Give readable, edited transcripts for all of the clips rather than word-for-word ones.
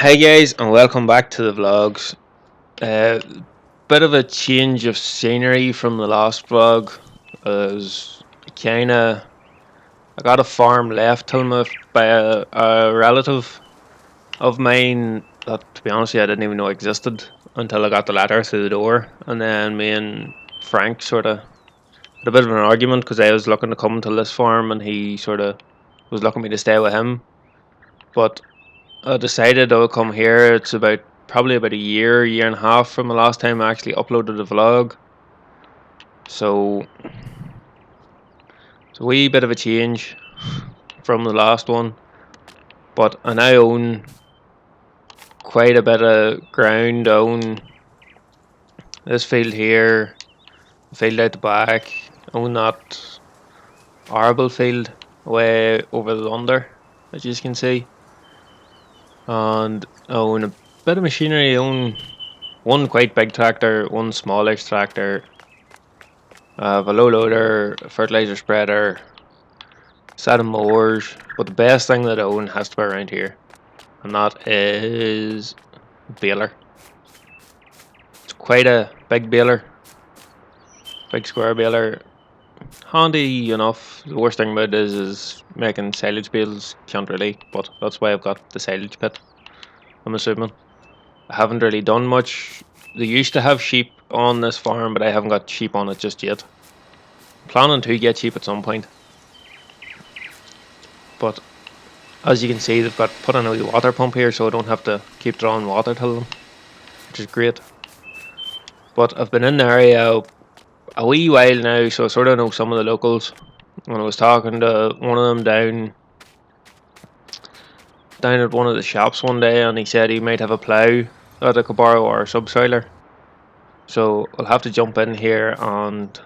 Hey guys, and welcome back to the vlogs. Uh, Bit of a change of scenery from the last vlog. As kinda, I got a farm left to me by a relative of mine that, to be honest, with you, I didn't even know existed until I got the letter through the door. And then me and Frank sort of had a bit of an argument because I was looking to come to this farm and he sort of was looking me to stay with him. But I decided I would come here. It's probably about a year and a half from the last time I actually uploaded a vlog. So it's a wee bit of a change from the last one. But I now own quite a bit of ground. I own this field here, the field out the back. I own that arable field way over the under, as you can see. And I own a bit of machinery. I own one quite big tractor, one smallish tractor. I have a low loader, a fertilizer spreader, set of mowers, but the best thing that I own has to be around here, and that is baler. It's quite a big baler, big square baler, handy enough. The worst thing about it is making silage bales, can't really, but that's why I've got the silage pit, I'm assuming. I haven't really done much. They used to have sheep on this farm, but I haven't got sheep on it just yet. I'm planning to get sheep at some point. But as you can see, they've got put in a wee water pump here, so I don't have to keep drawing water to them, which is great. But I've been in the area a wee while now, so I sort of know some of the locals. When I was talking to one of them down at one of the shops one day, and he said he might have a plough that I could borrow or a subsoiler. So I'll have to jump in here and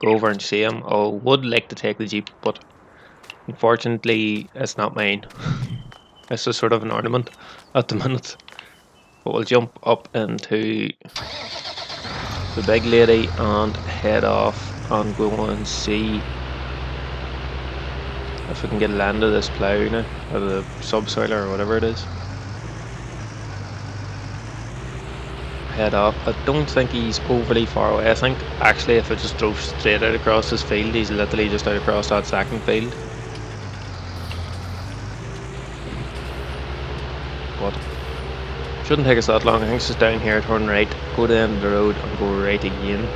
go over and see him. I would like to take the Jeep, but unfortunately it's not mine. It's just sort of an ornament at the minute. But we'll jump up into the big lady and head off and go and see if we can get land of this plough now, or the subsoiler or whatever it is. Head off. I don't think he's overly far away. I think actually if I just drove straight out across this field, he's literally just out across that second field. But shouldn't take us that long. I think it's just down here, turn right, go to the end of the road and go right again.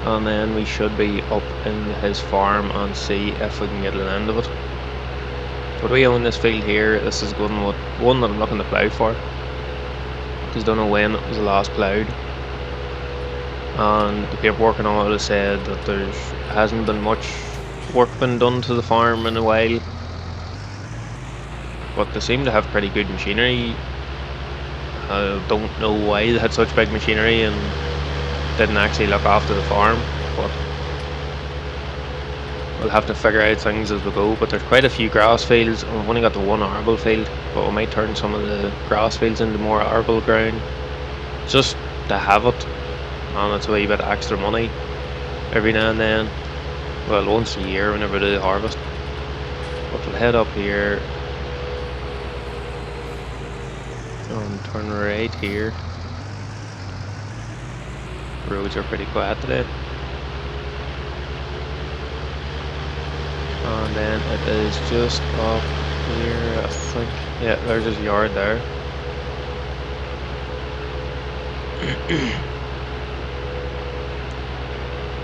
And then we should be up in his farm and see if we can get an end of it. But we own this field here. This is one that I'm looking to plough for, because I don't know when it was last ploughed. And the paperwork and all has said that there hasn't been much work been done to the farm in a while. But they seem to have pretty good machinery. I don't know why they had such big machinery and didn't actually look after the farm, but we'll have to figure out things as we go. But there's quite a few grass fields, and we've only got the one arable field, but we might turn some of the grass fields into more arable ground just to have it, and it's a wee bit extra money every now and then. Well, once a year whenever they harvest. But we'll head up here and turn right here. Roads are pretty quiet today. And then it is just up here, I think. Yeah, there's his yard there.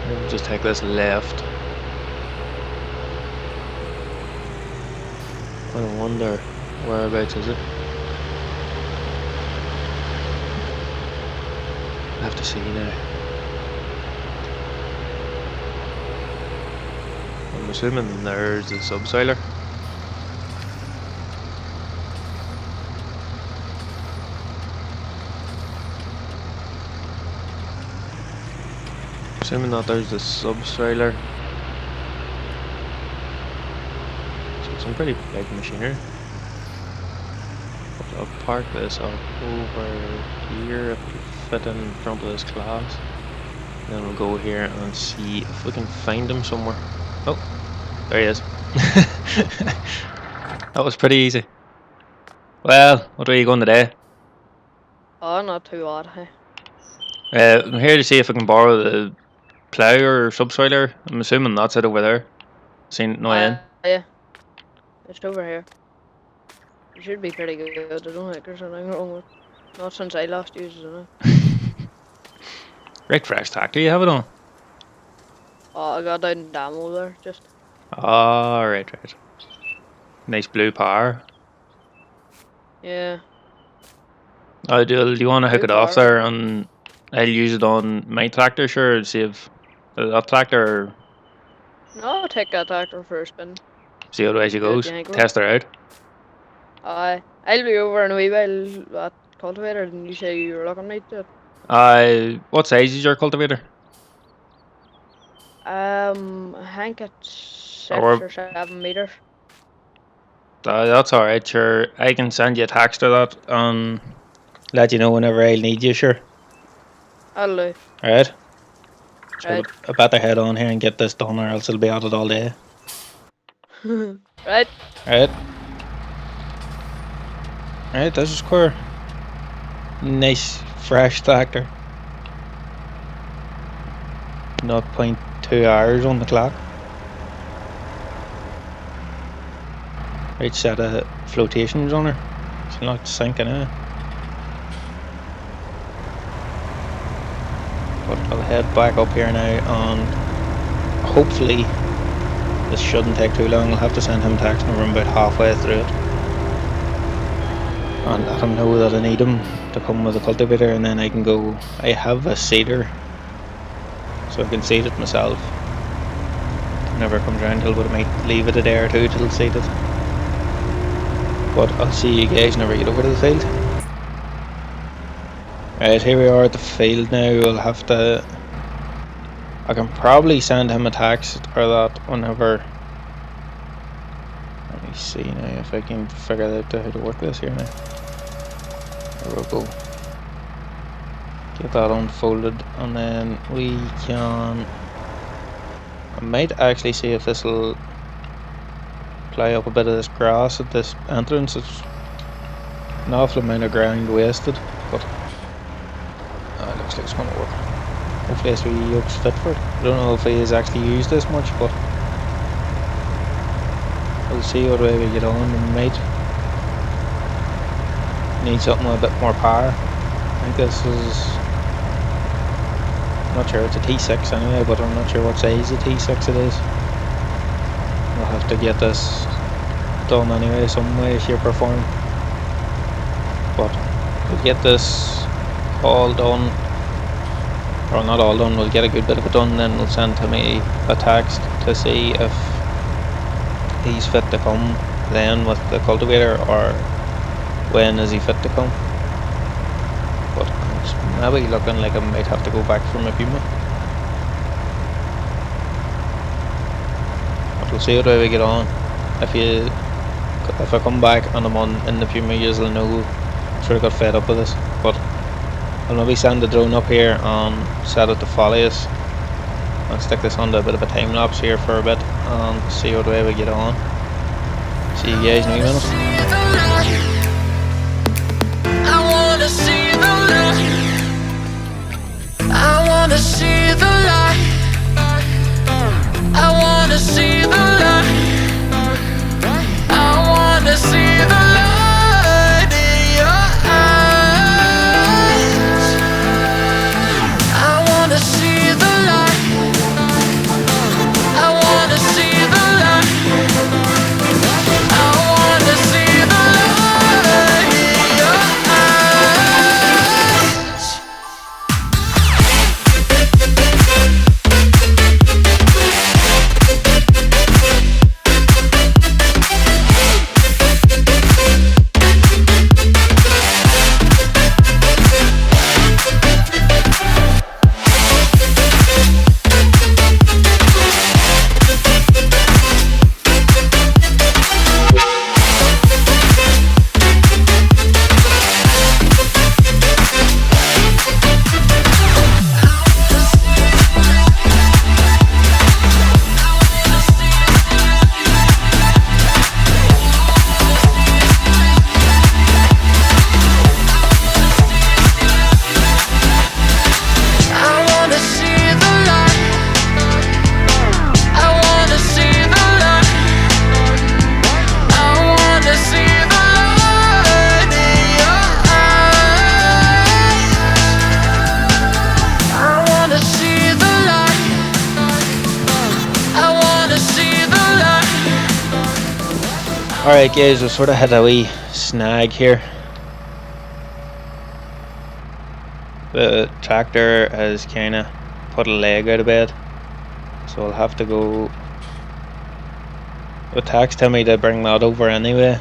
We'll just take this left. I wonder whereabouts is it? I have to see now. I'm assuming there's the subsoiler. Assuming that there's the subsoiler. So some pretty big machinery. But I'll park this up over here if we fit in front of this class. Then we'll go here and see if we can find him somewhere. Oh, there he is. That was pretty easy. Well, what are you going today? Oh, not too bad. Hey. I'm here to see if I can borrow the plough or subsoiler. I'm assuming that's it over there. Seen no in. Yeah, it's over here. It should be pretty good. I don't think there's anything wrong with it. Not since I last used it. Right fresh tractor you have it on? Oh, I got down in Damo there, just. Oh, right. Nice blue power. Yeah. Oh, do you want to hook Blue it off power. there and I'll use it on my tractor, sure, see if that tractor, No, I'll take that tractor for a spin. see how the way she See what goes, you think of it. test her out. I'll be over in a wee while at cultivator, and you say you were looking right to it. What size is your cultivator? I think it's 6 Or or 7 meters. that's alright, sure. I can send you a text to that and let you know whenever I'll need you, sure. I'll do. Alright? Sure, Right. I better head on here and get this done or else I'll be at it all day. Right. Alright? Alright, this is square. Nice, fresh tractor. 0.2 hours on the clock. Right set of flotations on her. She's not sinking in. But I'll head back up here now and hopefully this shouldn't take too long. I'll have to send him a text when we're about halfway through it. And let him know that I need him to come with a cultivator and then I can go. I have a seeder, so I can seed it myself. It never comes around till, but I might leave it a day or two till it's seeded. But I'll see you guys whenever I get over to the field. Right, here we are at the field now. We'll have to. I can probably send him a text or that whenever. Let me see now if I can figure out how to work this here now. There we go. Get that unfolded and then we can. I might actually see if this will ply up a bit of this grass at this entrance. It's an awful amount of ground wasted, but it looks like it's going to work. Hopefully this wee yoke's fit for it. I don't know if he has actually used this much, but we'll see what way we get on. We might need something with a bit more power. I think this is, I'm not sure, it's a T6 anyway, but I'm not sure what size of T6 it is. We'll have to get this done anyway, some way, shape or form. But we'll get this all done, or not all done, we'll get a good bit of it done, then we'll send him a text to see if he's fit to come then with the cultivator, or when is he fit to come. But it's maybe looking like I might have to go back for my Puma. But we'll see how we get on. If I come back and I'm in the Puma, you'll know. I'm sure I got fed up with this, but I'll maybe send the drone up here and set it to follow us and stick this onto a bit of a time lapse here for a bit and see what way we get on. See you guys in a minute. I wanna see the light. I wanna see the light. I wanna see the light. I wanna see the light in your eyes. I wanna see the light. I wanna see the light. I wanna see the light. Alright guys, we sort of had a wee snag here. The tractor has kind of put a leg out of bed, so I'll have to go. The tax tell me to bring that over anyway.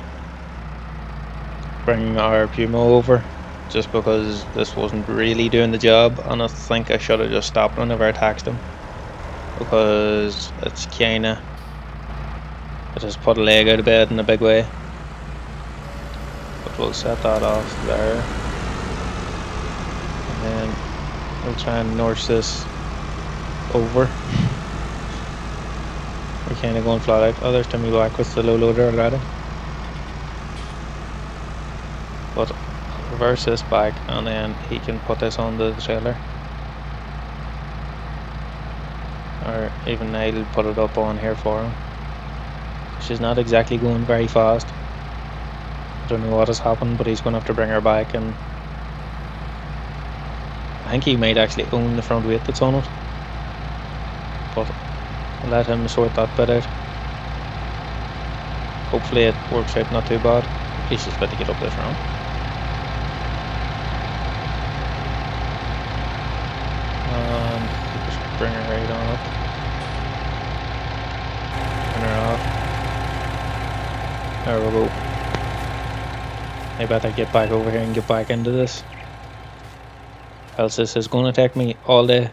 Bring our Puma over, just because this wasn't really doing the job, and I think I should have just stopped whenever I taxed him, because it's kinda, it has put a leg out of bed in a big way. But we'll set that off there, and then we'll try and nurse this over. We're kind of going flat out. Oh, there's Timmy back with the low loader already. But I'll reverse this back, and then he can put this on the trailer. Or even I'll put it up on here for him. She's not exactly going very fast. I don't know what has happened, but he's going to have to bring her back, and I think he might actually own the front weight that's on it. But I'll let him sort that bit out. Hopefully it works out not too bad. He's just about to get up this round. And just bring her right on up. Turn her off. There we go. I better get back over here and get back into this, else this is going to take me all day.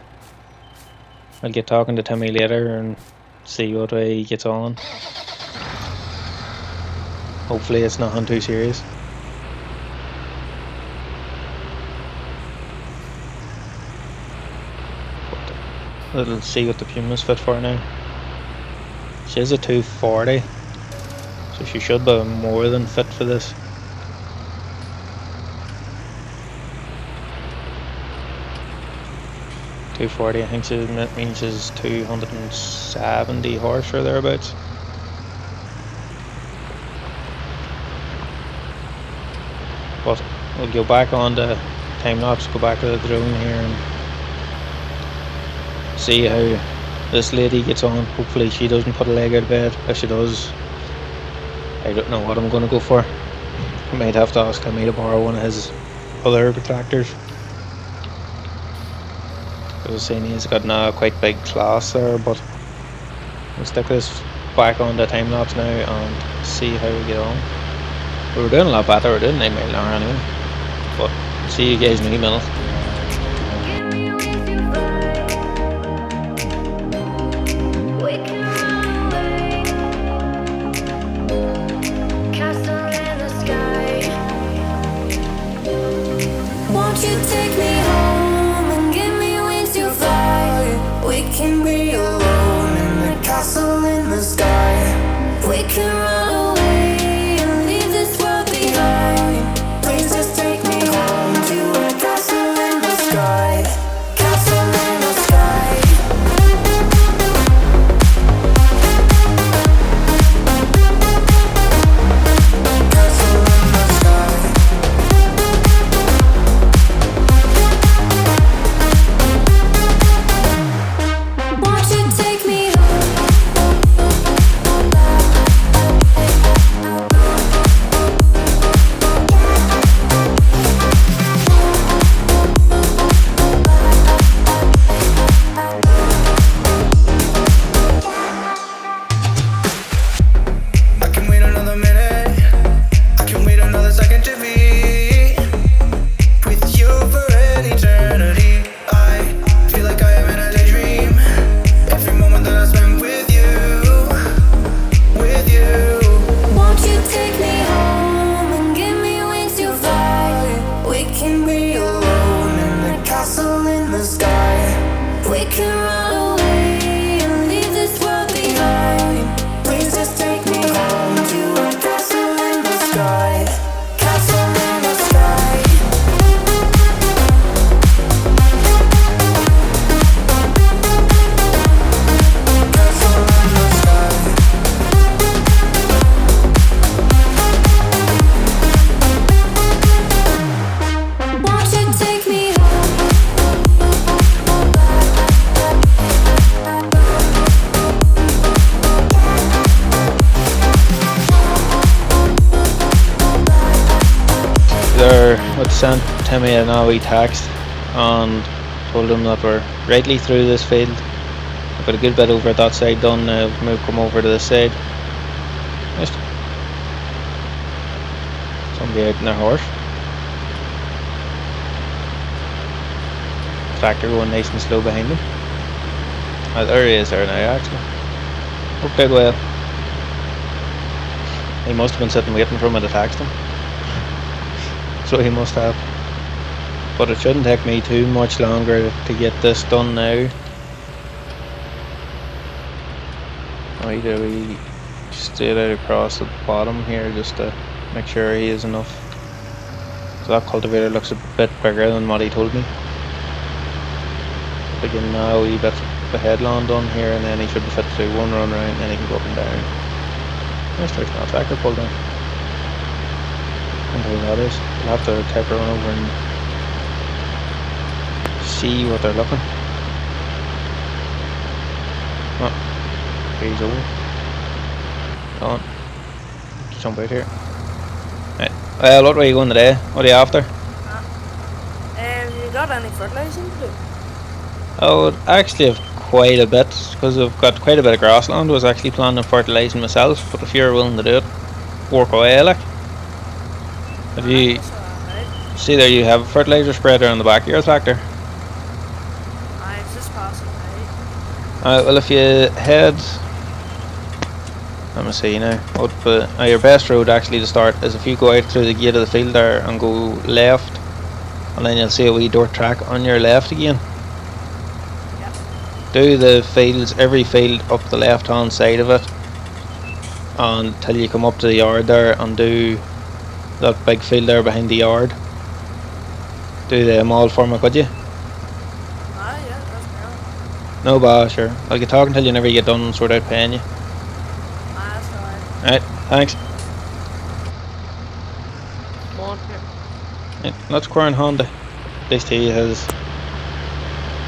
I'll get talking to Timmy later and see what way he gets on. Hopefully it's nothing too serious. But we'll see what the Puma's fit for now. She's a 240, so she should be more than fit for this. I think that means she's 270 horse or thereabouts. But we'll go back on the time lapse, go back to the drone here and see how this lady gets on. Hopefully she doesn't put a leg out of bed. If she does, I don't know what I'm going to go for. I might have to ask Timmy to borrow one of his other tractors. I was saying he's got a quite big class there, but we'll stick this back on the time lapse now and see how we get on. We were doing a lot better, we're doing 9 mile an hour anyway. But see you guys in a minute. Won't you take me home and give me wings to fly? We can be alone in the castle in the sky. We can run away and leave this world behind. Please just take me home to a castle in the sky. Castle in the sky. Castle in the sky. Won't you take me I can wait another minute. I can wait another second to be with you for an eternity. I feel like I am in a daydream. Every moment that I spend with you, with you. Won't you take me home and give me wings to fly? We can be alone in the castle in the sky. We can run away and leave this world behind. Please just take me home to a castle in the sky. Castle in the sky. Castle in the sky. Won't you take me home? would send Timmy an wee text and told him that we're rightly through this field. I've got a good bit over at that side done now. We'll come over to this side. Just somebody out in their horse. Tractor going nice and slow behind him. Oh, there he is there now actually. Hope did well. He must have been sitting waiting for me to text him. So he must have. But it shouldn't take me too much longer to get this done now. Either we straight out across the bottom here just to make sure he is enough. So that cultivator looks a bit bigger than what he told me. Begin now a wee bit of a headland on here and then he should be fit through one run around and then he can go up and down. There's no tractor pulled down. I wonder who that is. We'll have to take a run over and see what they're looking. Oh, he's over. Go on. Jump out here. Right. Well, what are you going today? What are you after? You got any fertilizing to do? I would actually have quite a bit because I've got quite a bit of grassland. I was actually planning on fertilising myself, but if you're willing to do it, work away like. Have you see there you have a fertiliser spreader on the back of your tractor? It's just passing Well if you head, let me see now, your best road actually to start is if you go out through the gate of the field there and go left and then you'll see a wee dirt track on your left again. Do the fields, every field up the left hand side of it until you come up to the yard there and do that big field there behind the yard. Do them all for me, could you? yeah, that's brilliant. No bother, sure. I'll get talking till you never get done and sort out paying you. That's alright. Right, thanks. Come on here. Right, that's Quern Honda. At least he has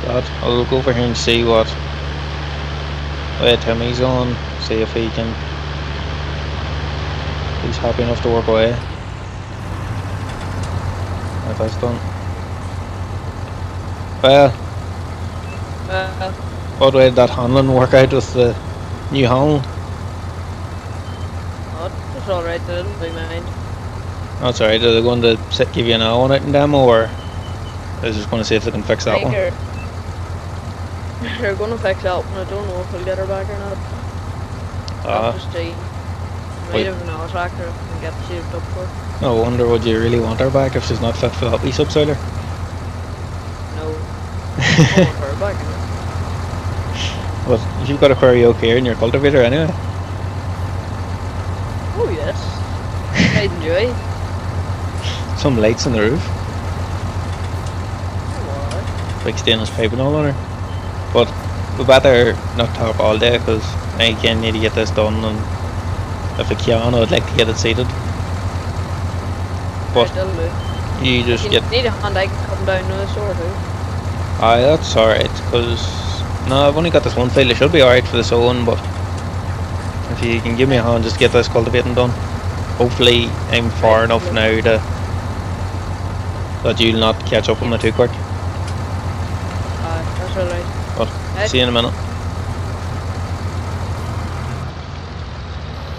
that. I'll go over here and see what way Timmy's on, see if he's happy enough to work away. If that's done. Well, what way did that handling work out with the new Holland? Oh, it's alright, they didn't really mind. That's alright, are they going to give you an hour on it in demo or are they just going to see if they can fix that one? They're gonna fix that one. I don't know if we'll get her back or not. I'll just see. Might have another tractor if we can get saved up for. No wonder, would you really want her back if she's not fit for that wee subsoiler? No. I want her back. But you've got a query okay in your cultivator anyway. Oh yes. I'd enjoy. Some lights on the roof. What? Big stainless pipe and all on her. But we better not talk all day because I again need to get this done and if I can I'd like to get it seated. But you just you get... need a hand I can come down to the store too. Aye, that's alright because... No, I've only got this one field. It should be alright for the sowing, but if you can give me a hand just get this cultivating done. Hopefully I'm far enough now that you'll not catch up on me too quick. That's alright. But see you in a minute.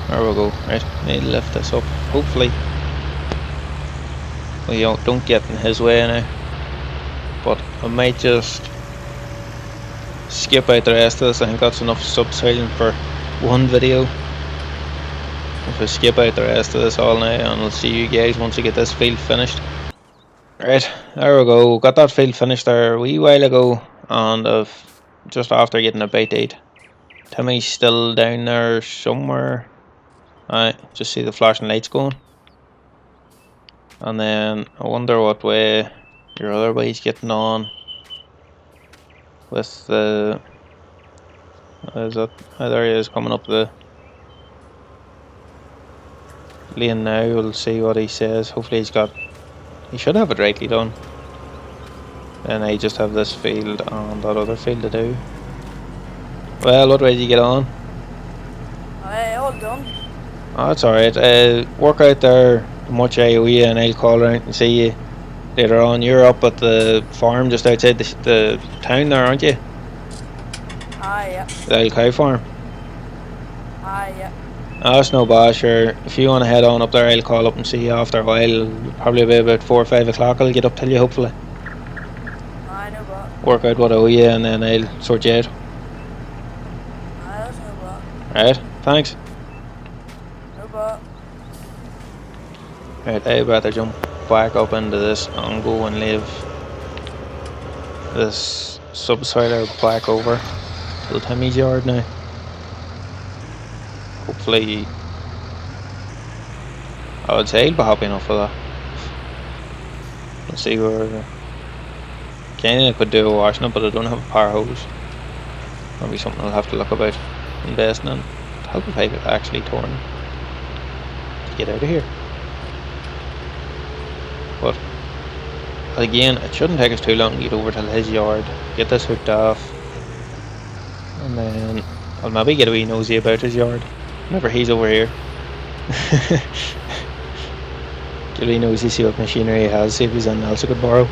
There we go. Right, need to lift this up. Hopefully we don't get in his way now. But I might just skip out the rest of this. I think that's enough subsoiling for one video. If I skip out the rest of this all now and I'll see you guys once we get this field finished. Right, there we go. Got that field finished there a wee while ago and just after getting a bite 8. Timmy's still down there somewhere. I just see the flashing lights going. And then I wonder what way your other way's getting on with the... Is that... Oh, there he is coming up the lane now. We'll see what he says. Hopefully he should have it rightly done. And I just have this field and that other field to do. Well, what way did you get on? All done. Oh, that's alright. Work out there much AOE and I'll call around and see you Later on, you're up at the farm just outside the town there, aren't you? Yeah. The old cow farm. Yeah. Oh, that's no bad, sure. If you want to head on up there, I'll call up and see you after a while. Probably be about 4 or 5 o'clock. I'll get up till you, hopefully. No bot. Work out what I owe you, and then I'll sort you out. That's no bot. Right, thanks. No bot. Right, I better jump back up into this and go and leave this subsoiler back over to Timmy's yard now. Hopefully, I would say he'll be happy enough for that. Let's see where. Kinda could do a washing up, but I don't have a power hose. Maybe something I'll have to look about investing in to help if I get actually torn to get out of here. But again, it shouldn't take us too long to get over to his yard, get this hooked off, and then I'll maybe get a wee nosy about his yard whenever he's over here. Get a wee nosy, see what machinery he has, see if there's anything else I could borrow.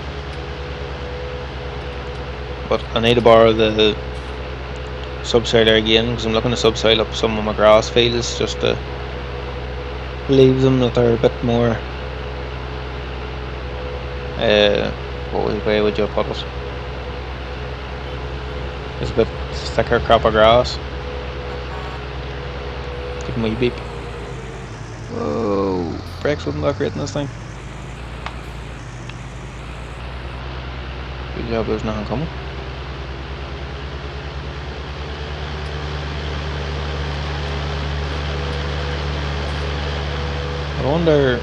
But I need to borrow the subsoiler again because I'm looking to subsoil up some of my grass fields just to leave them that they're a bit more what way would you put it? It's a bit thicker crop of grass. Give me a beep. Whoa, brakes wouldn't look great in this thing. Good job there's nothing coming. I wonder,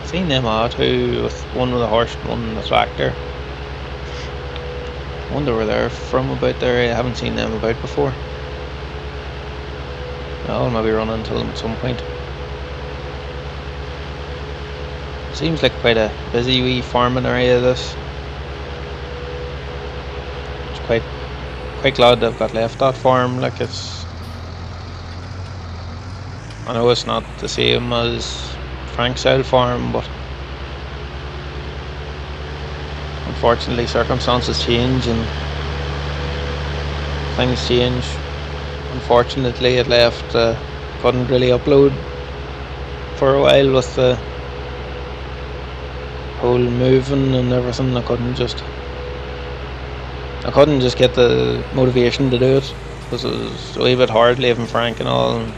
seen them two with one with a horse and one with a tractor. I wonder where they're from about there. I haven't seen them about before. I'll maybe run into them at some point. Seems like quite a busy wee farming area this. It's quite glad they've got left that farm. Like it's, I know it's not the same as Frank's old farm, but unfortunately circumstances change and things change. Unfortunately it left, couldn't really upload for a while with the whole moving and everything. I couldn't just get the motivation to do it because it was a wee bit hard leaving Frank and all and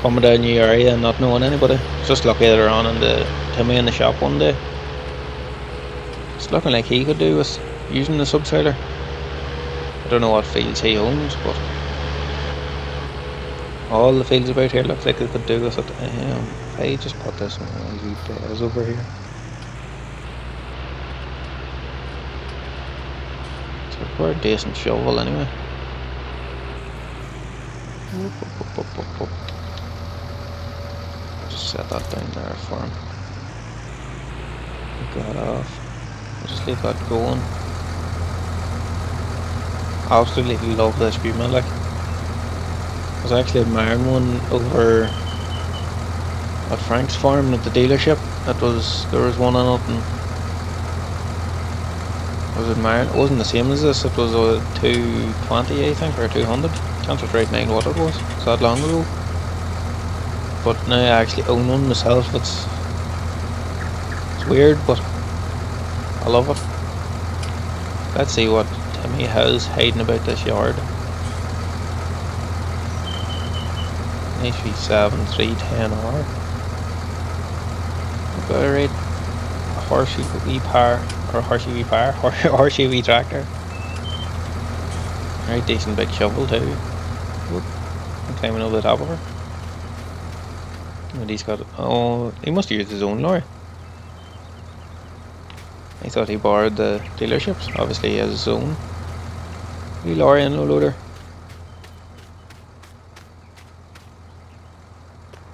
coming down a new area and not knowing anybody. Just lucky that on in the Timmy in the shop one day. It's looking like he could do with using the subsoiler. I don't know what fields he owns, but all the fields about here look like they could do with it. If I just put this one on these beds over here. So we're a decent shovel anyway. Just set that down there for him. Take that off. Just leave that going. Absolutely love this Puma, like. I was actually admiring one over at Frank's farm at the dealership. There was one on it and I was admiring. It wasn't the same as this, it was a 220 I think, or 200. Can't just mind what it was, it's that long ago. But now I actually own one myself. It's weird, but I love it. Let's see what Timmy has hiding about this yard. HP7 310R. Got a right horsey wee power, or horsey wee power, horsey wee tractor. Right decent big shovel too. Whoop. I'm climbing over the top of her. And he's got, oh, he must have used his own lorry. I thought he borrowed the dealership's. Obviously he has his own wee lorry and no loader.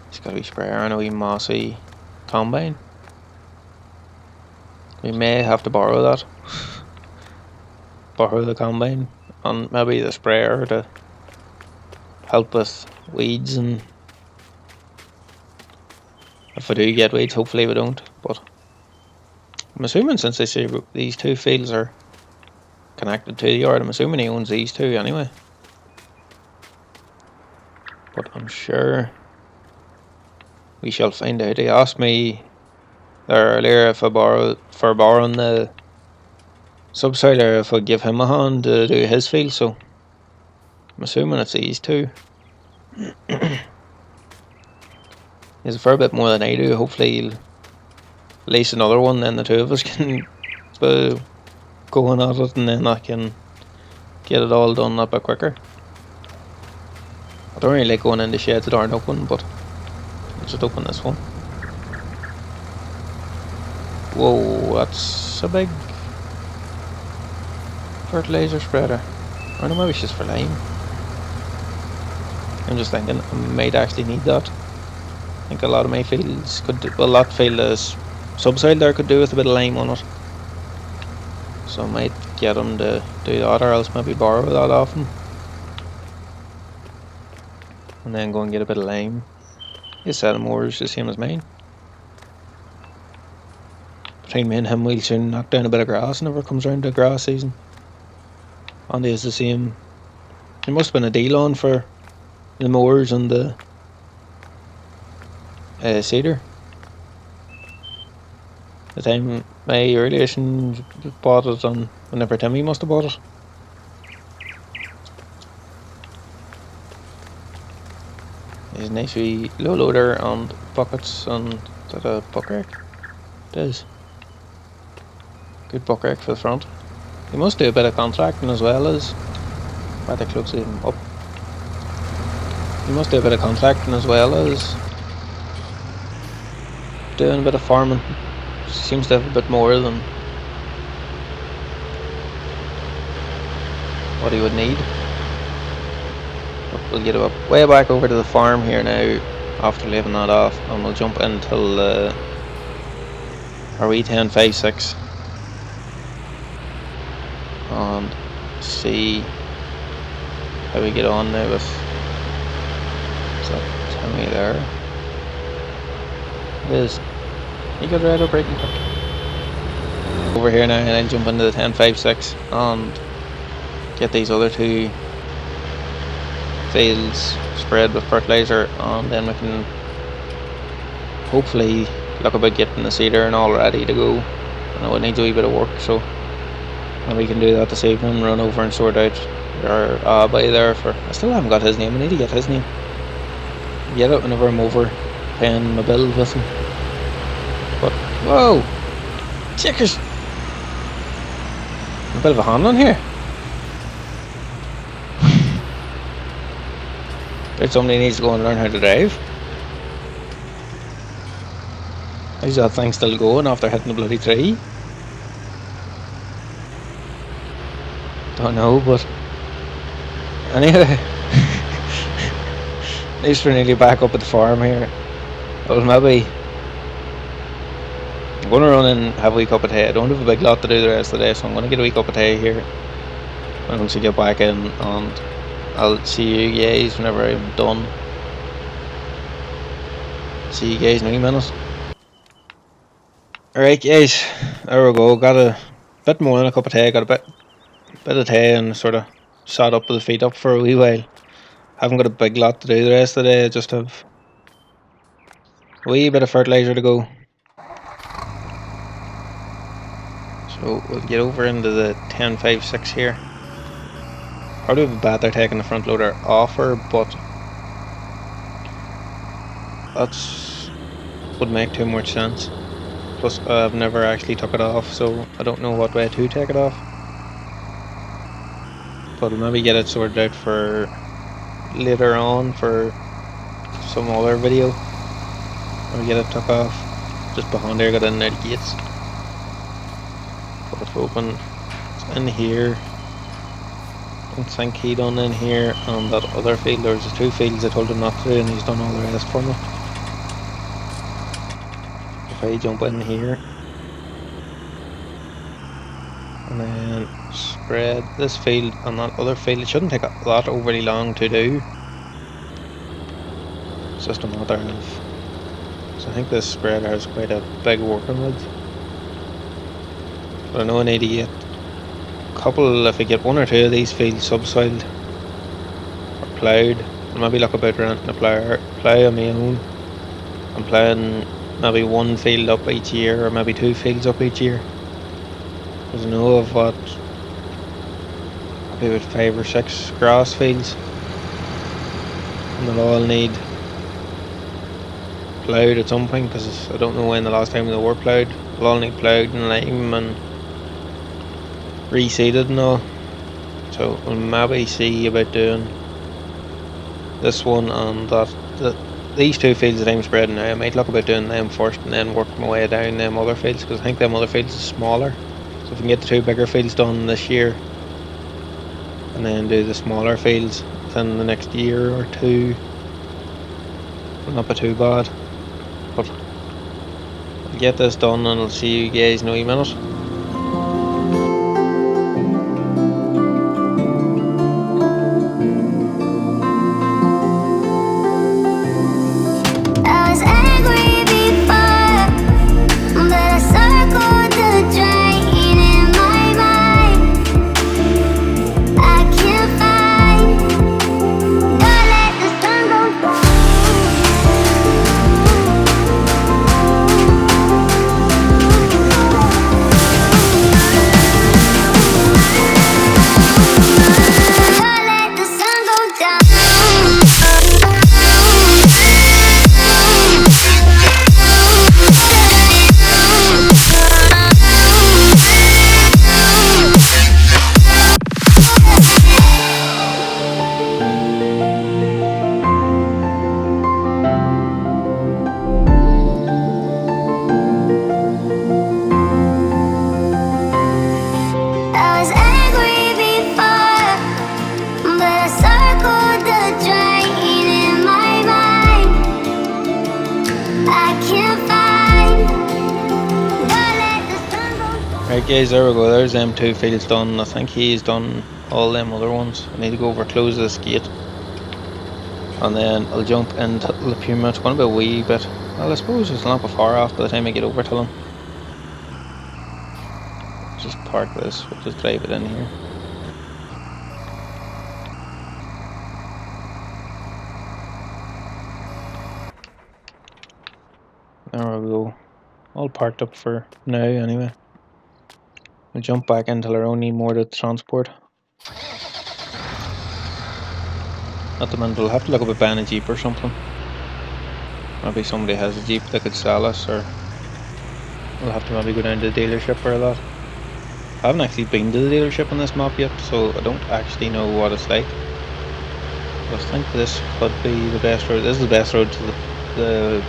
He's got a wee sprayer and a wee mossy combine. We may have to borrow that. Borrow the combine and maybe the sprayer to help with weeds, and if we do get weeds, hopefully we don't, but I'm assuming since they say these two fields are connected to the yard, I'm assuming he owns these two anyway. But I'm sure we shall find out. He asked me there earlier if I borrowing the subsoiler, if I'd give him a hand to do his field, so I'm assuming it's these two. He's a fair bit more than I do. Hopefully he'll lease another one, then the two of us can go on at it, and then I can get it all done a bit quicker. I don't really like going into sheds that aren't open, but I'll just open this one. Whoa, that's a big fertilizer spreader. Or no, maybe it's just for lime. I'm just thinking I might actually need that. I think a lot of my fields could do, well, that field is subsoil there could do with a bit of lime on it. So I might get him to do that, or else maybe borrow that off him. And then go and get a bit of lime. His set of mowers the same as mine. Between me and him, we'll soon knock down a bit of grass whenever it comes around to grass season. Andy is the same. There must have been a deal on for the mowers and the cedar. The time my relation bought it, and whenever Timmy must have bought it. There's a nice wee low loader and buckets, and is that a buck rack? It is. Good buck rack for the front. He must do a bit of contracting as well as. Why the close him up? He must do a bit of contracting as well as doing a bit of farming. Seems to have a bit more than what he would need. But we'll get way back over to the farm here now after leaving that off, and we'll jump until our wee 1056 and see how we get on now with. Is that Timmy there? It is. You got right up right and quick. Over here now, and then jump into the 1056 and get these other two fields spread with fertilizer, and then we can hopefully look about getting the cedar and all ready to go. I know it needs a wee bit of work, so we can do that this evening, run over and sort out our abai there for. I still haven't got his name. I need to get his name. Get it whenever I'm over paying my bill with him. But whoa, checkers! A bit of a handling here. There's somebody needs to go and learn how to drive. How's that thing still going after hitting the bloody tree? Don't know, but anyway, at least we're nearly back up at the farm here. Well, maybe I'm going to run and have a wee cup of tea. I don't have a big lot to do the rest of the day, so I'm going to get a wee cup of tea here and once we get back in, and I'll see you guys whenever I'm done. See you guys in a wee minute. Alright guys, there we go. Got a bit more than a cup of tea. Got a bit of tea and sort of sat up with the feet up for a wee while. Haven't got a big lot to do the rest of the day. I just have a wee bit of fertilizer to go. So we'll get over into the 1056 here. Probably would be better taking the front loader off her, but that's would make too much sense. Plus I've never actually took it off, so I don't know what way to take it off. But I'll maybe get it sorted out for later on for some other video. I'll get it took off. Just behind there, got in there the gates. Put it open. It's in here. Don't think he done in here, and that other field. There's the two fields I told him not to do, and he's done all the rest for me. If I jump in here and then spread this field and that other field, it shouldn't take that overly long to do. It's just a matter of, so I think this spreader has quite a big working width. But I know I need to get a couple, if I get one or two of these fields subsoiled or ploughed, I'll maybe look about renting a plough on my own and ploughing maybe one field up each year or maybe two fields up each year. Because I know of what, maybe about 5 or 6 grass fields, and they'll all need ploughed at some point, because I don't know when the last time they were ploughed. They'll all need ploughed and lime and reseeded and all. So we'll maybe see about doing this one and these two fields that I'm spreading now. I might look about doing them first and then work my way down them other fields, because I think them other fields are smaller. So if we can get the 2 bigger fields done this year and then do the smaller fields within the next year or 2, it'll not be too bad. But I'll get this done and I'll see you guys in a wee minute. I was angry before, but I circled the drain in my mind. I can't find. Don't let the sun go down. Don't let the sun go down. I was angry before, but I circled the drain in my mind. I can't find. Don't let the sun go down. Right guys, there we go, there's them 2 fields done. I think he's done all them other ones. I need to go over close this gate and then I'll jump into the Puma. It's going to be a wee bit, well I suppose it's not far off by the time I get over to him. Just park this, we'll just drive it in here. There we go, all parked up for now anyway. We'll jump back in till I don't need more to transport. At the minute we'll have to look about buying a Jeep or something. Maybe somebody has a Jeep that could sell us, or we'll have to maybe go down to the dealership for that. I haven't actually been to the dealership on this map yet, so I don't actually know what it's like. But I think this could be the best road. This is the best road to the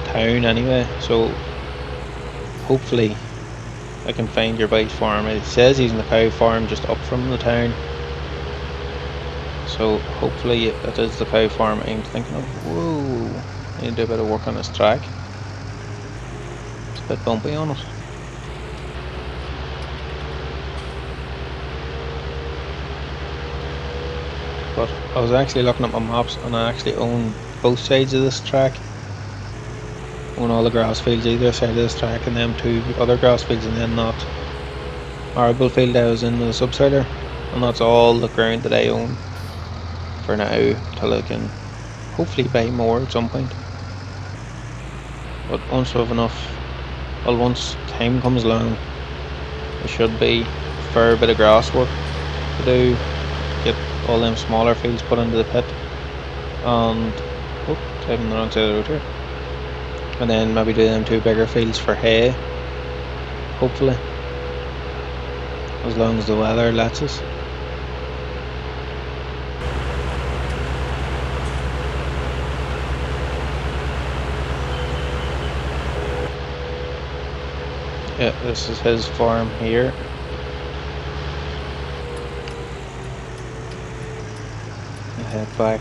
town anyway, so hopefully I can find your bite farm. It says he's in the cow farm just up from the town, so hopefully it is the cow farm I'm thinking of. Whoa, I need to do a bit of work on this track. It's a bit bumpy on it. But I was actually looking at my maps and I actually own both sides of this track. I own all the grass fields either side of this track, and them 2 other grass fields, and then that arable field I was in with the subsoiler, and that's all the ground that I own for now till I can hopefully buy more at some point. But once we have enough, well, once time comes along, there should be a fair bit of grass work to do. Get all them smaller fields put into the pit, and driving the wrong side of the road here. And then maybe do them 2 bigger fields for hay, hopefully, as long as the weather lets us. Yeah, this is his farm here. Head back,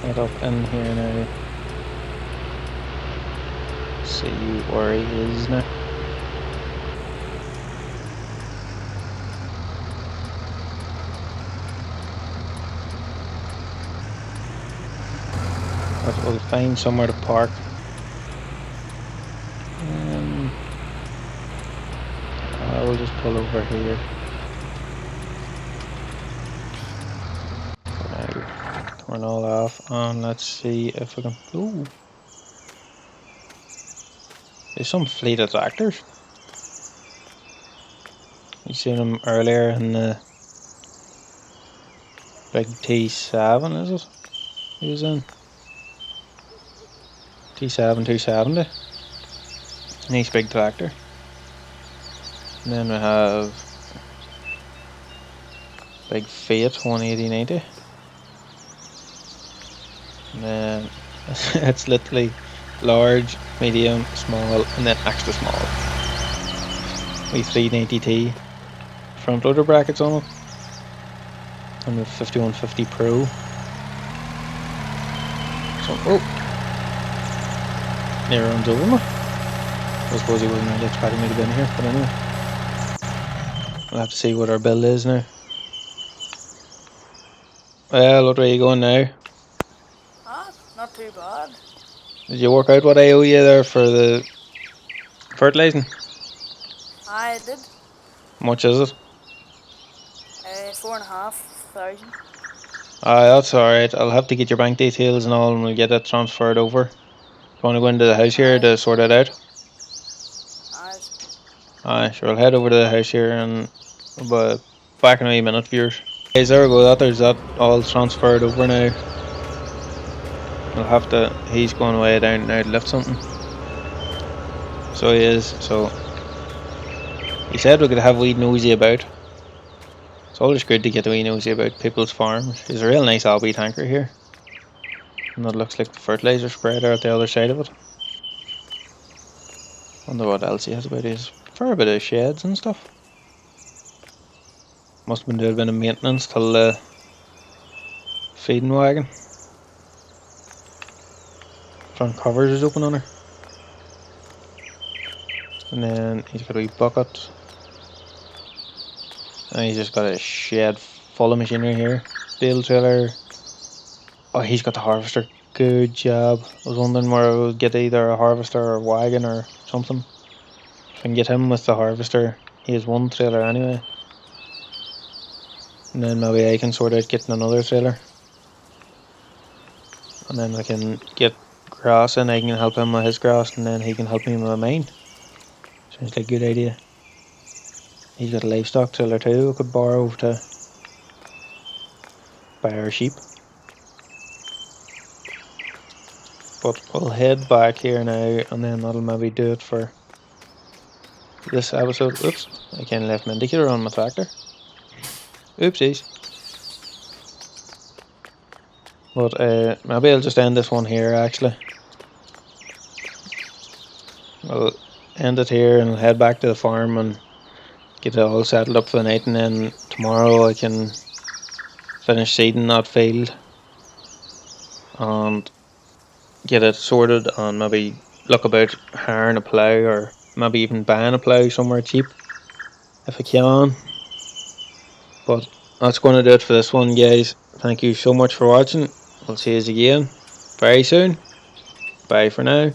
head up in here now. See where he is now. But we'll find somewhere to park. pull over here. Turn all off, and let's see if we can. Ooh, there's some fleet of tractors. You seen them earlier in the big T7, is it? He was in T7 270. Nice big tractor. And then we have big Fiat 18090. And then it's literally large, medium, small, and then extra small. We 390T front loader brackets on it. And the 5150 Pro. So, oh! Near runs over me. I suppose he wasn't really expecting me to be in here, but anyway. We'll have to see what our build is now. Well, what way are you going now? Ah, not too bad. Did you work out what I owe you there for the fertilising? I did. How much is it? 4,500. That's alright. I'll have to get your bank details and all, and we'll get it transferred over. You want to go into the house here to sort it out? Sure, I'll head over to the house here and back in a wee minute, viewers. Guys, there we go. There's that all transferred over now. We'll have to. He's going away down now to lift something. So he is. So he said we could have a wee nosy about. It's always good to get a wee nosy about people's farms. There's a real nice Albi tanker here. And that looks like the fertilizer spreader at the other side of it. Wonder what else he has about his. Fair bit of sheds and stuff. Must have been doing a bit of maintenance till the feeding wagon. Front covers is open on her. And then he's got a wee bucket. And he's just got a shed full of machinery here. Bale trailer. Oh, he's got the harvester. Good job. I was wondering where I would get either a harvester or a wagon or something. If I can get him with the harvester, he has one trailer anyway. And then maybe I can sort out getting another trailer. And then I can get grass and I can help him with his grass and then he can help me with mine. Sounds like a good idea. He's got a livestock trailer too we could borrow to buy our sheep. But we'll head back here now and then that'll maybe do it for this episode. Oops, I can't left my indicator on my tractor. Oopsies. But maybe I'll just end this one here actually. I'll end it here and I'll head back to the farm and get it all settled up for the night, and then tomorrow I can finish seeding that field and get it sorted and maybe look about hiring a plough or maybe even buying a plough somewhere cheap if I can. But that's going to do it for this one, guys. Thank you so much for watching. We'll see you again very soon. Bye for now.